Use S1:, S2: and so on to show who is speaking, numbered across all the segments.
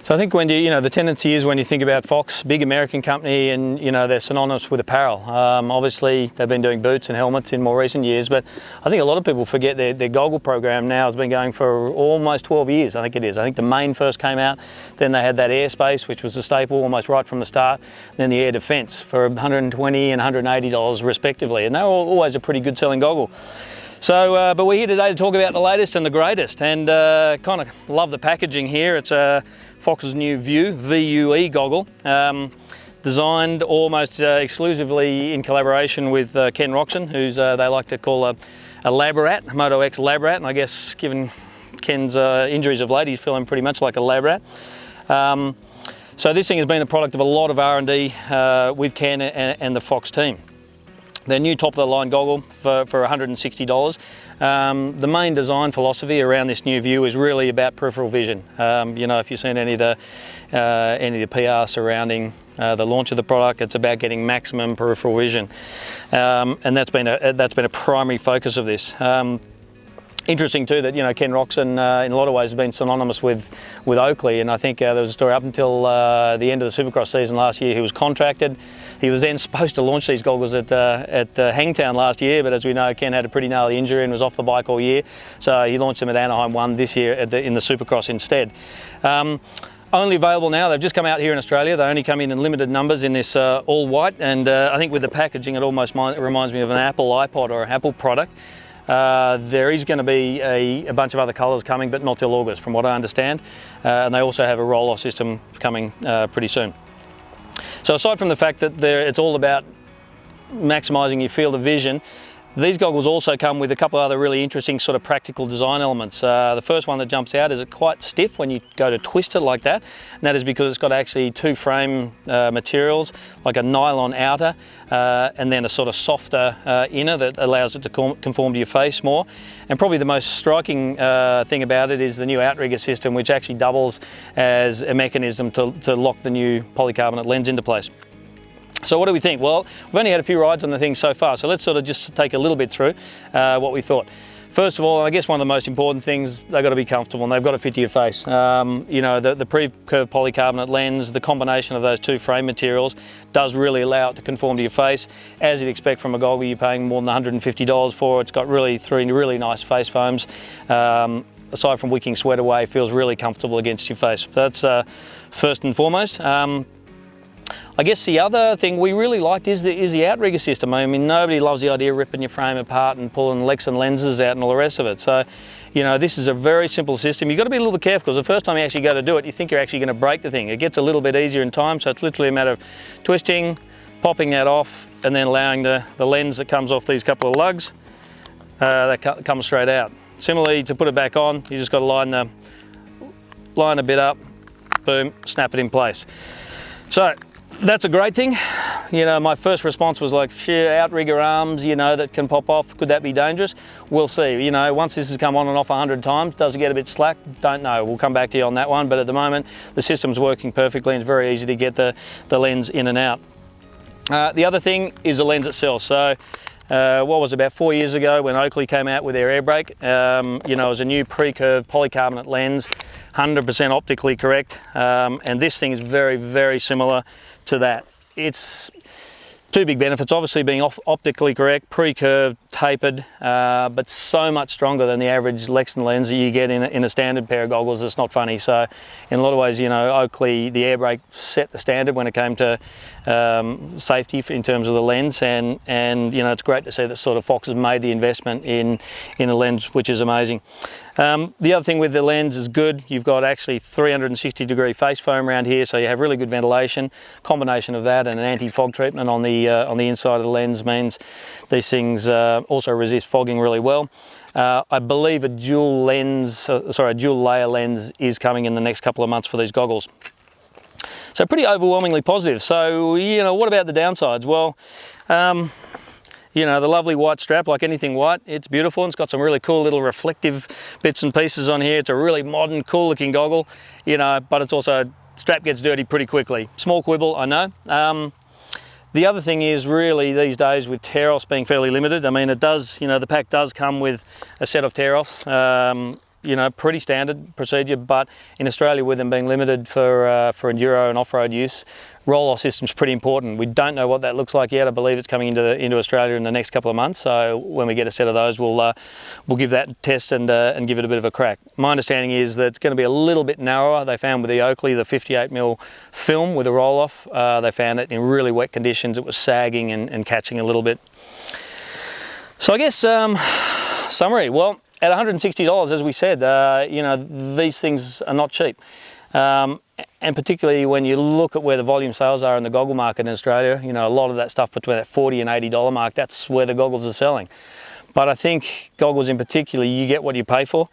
S1: So I think when the tendency is when you think about Fox, big American company, and they're synonymous with apparel. Obviously they've been doing boots and helmets in more recent years, but I think a lot of people forget their goggle program now has been going for almost 12 years, I think it is. I think the main first came out, then they had that airspace, which was a staple almost right from the start, then the air defense for $120 and $180 respectively, and they were always a pretty good selling goggle. So, but we're here today to talk about the latest and the greatest, and kind of love the packaging here. It's Fox's new Vue, VUE goggle, designed almost exclusively in collaboration with Ken Roxon, who's they like to call a lab rat, Moto X lab rat, and I guess given Ken's injuries of late, he's feeling pretty much like a lab rat. So this thing has been a product of a lot of R&D with Ken and the Fox team. Their new top-of-the-line goggle for $160. The main design philosophy around this new Vue is really about peripheral vision. If you've seen any of the PR surrounding the launch of the product, it's about getting maximum peripheral vision, and that's been a primary focus of this. Interesting too that Ken Roxon in a lot of ways has been synonymous with Oakley, and I think there was a story up until the end of the Supercross season last year. He was contracted. He was then supposed to launch these goggles at Hangtown last year, but as we know, Ken had a pretty gnarly injury and was off the bike all year, so he launched them at Anaheim 1 this year in the Supercross instead. Only available now. They've just come out here in Australia. They only come in limited numbers in this all white, and I think with the packaging it almost reminds me of an Apple iPod or an Apple product. There is going to be a bunch of other colours coming, but not till August from what I understand, and they also have a roll-off system coming pretty soon. So aside from the fact that it's all about maximising your field of vision, these goggles also come with a couple of other really interesting sort of practical design elements. The first one that jumps out is it's quite stiff when you go to twist it like that, and that is because it's got actually two frame materials, like a nylon outer and then a sort of softer inner that allows it to conform to your face more. And probably the most striking thing about it is the new Outrigger system, which actually doubles as a mechanism to lock the new polycarbonate lens into place. So what do we think? Well, we've only had a few rides on the thing so far, so let's sort of just take a little bit through what we thought. First of all, I guess one of the most important things, they've got to be comfortable and they've got to fit to your face. The pre-curved polycarbonate lens, the combination of those two frame materials does really allow it to conform to your face. As you'd expect from a goggle you're paying more than $150 for, it's got three really nice face foams. Aside from wicking sweat away, it feels really comfortable against your face. So that's first and foremost. I guess the other thing we really liked is the Outrigger system. I mean, nobody loves the idea of ripping your frame apart and pulling Lexan lenses out and all the rest of it. So, this is a very simple system. You've got to be a little bit careful because the first time you actually go to do it, you think you're actually going to break the thing. It gets a little bit easier in time, so it's literally a matter of twisting, popping that off, and then allowing the lens that comes off these couple of lugs, that comes straight out. Similarly, to put it back on, you just got to line a bit up, boom, snap it in place. So, that's a great thing. My first response was like, sheer Outrigger arms, that can pop off. Could that be dangerous? We'll see. Once this has come on and off 100 times, does it get a bit slack? Don't know. We'll come back to you on that one. But at the moment, the system's working perfectly and it's very easy to get the lens in and out. The other thing is the lens itself. So, what was it, about 4 years ago when Oakley came out with their air brake, it was a new pre-curved polycarbonate lens, 100% optically correct, and this thing is very, very similar to that. It's two big benefits, obviously being optically correct, pre-curved, tapered, but so much stronger than the average Lexan lens that you get in a standard pair of goggles. It's not funny. So in a lot of ways, Oakley, the air brake set the standard when it came to safety in terms of the lens, and it's great to see that sort of Fox has made the investment in the lens, which is amazing. The other thing with the lens is good. You've got actually 360-degree face foam around here, so you have really good ventilation. Combination of that and an anti-fog treatment on the inside of the lens means these things also resist fogging really well. I believe a dual layer lens is coming in the next couple of months for these goggles. So pretty overwhelmingly positive. So what about the downsides? Well, the lovely white strap, like anything white, it's beautiful. And it's got some really cool little reflective bits and pieces on here. It's a really modern, cool looking goggle, but it's also, strap gets dirty pretty quickly. Small quibble, I know. The other thing is really these days with tear-offs being fairly limited, I mean it does, the pack does come with a set of tear-offs. you know, pretty standard procedure, but in Australia, with them being limited for enduro and off-road use, roll-off system's pretty important. We don't know what that looks like yet. I believe it's coming into Australia in the next couple of months. So when we get a set of those, we'll give that a test and give it a bit of a crack. My understanding is that it's going to be a little bit narrower. They found with the Oakley, the 58mm film with a roll-off, they found it in really wet conditions. It was sagging and catching a little bit. So I guess summary. Well, at $160, as we said, you know, these things are not cheap. And particularly when you look at where the volume sales are in the goggle market in Australia, you know, a lot of that stuff between that $40 and $80 mark, that's where the goggles are selling. But I think goggles in particular, you get what you pay for.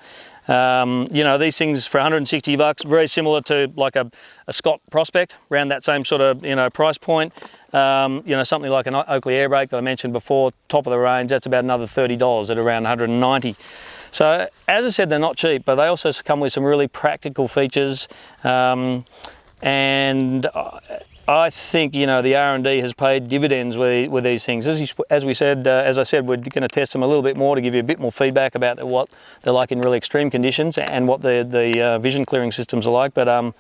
S1: You know, these things for $160, very similar to like a Scott Prospect, around that same sort of, you know, price point. You know, something like an Oakley air brake that I mentioned before, top of the range, that's about another $30 at around $190. So as I said, they're not cheap, but they also come with some really practical features. And I think, you know, the R&D has paid dividends with these things. As I said, we're going to test them a little bit more to give you a bit more feedback about what they're like in really extreme conditions and what the vision clearing systems are like. But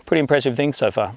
S1: pretty impressive things so far.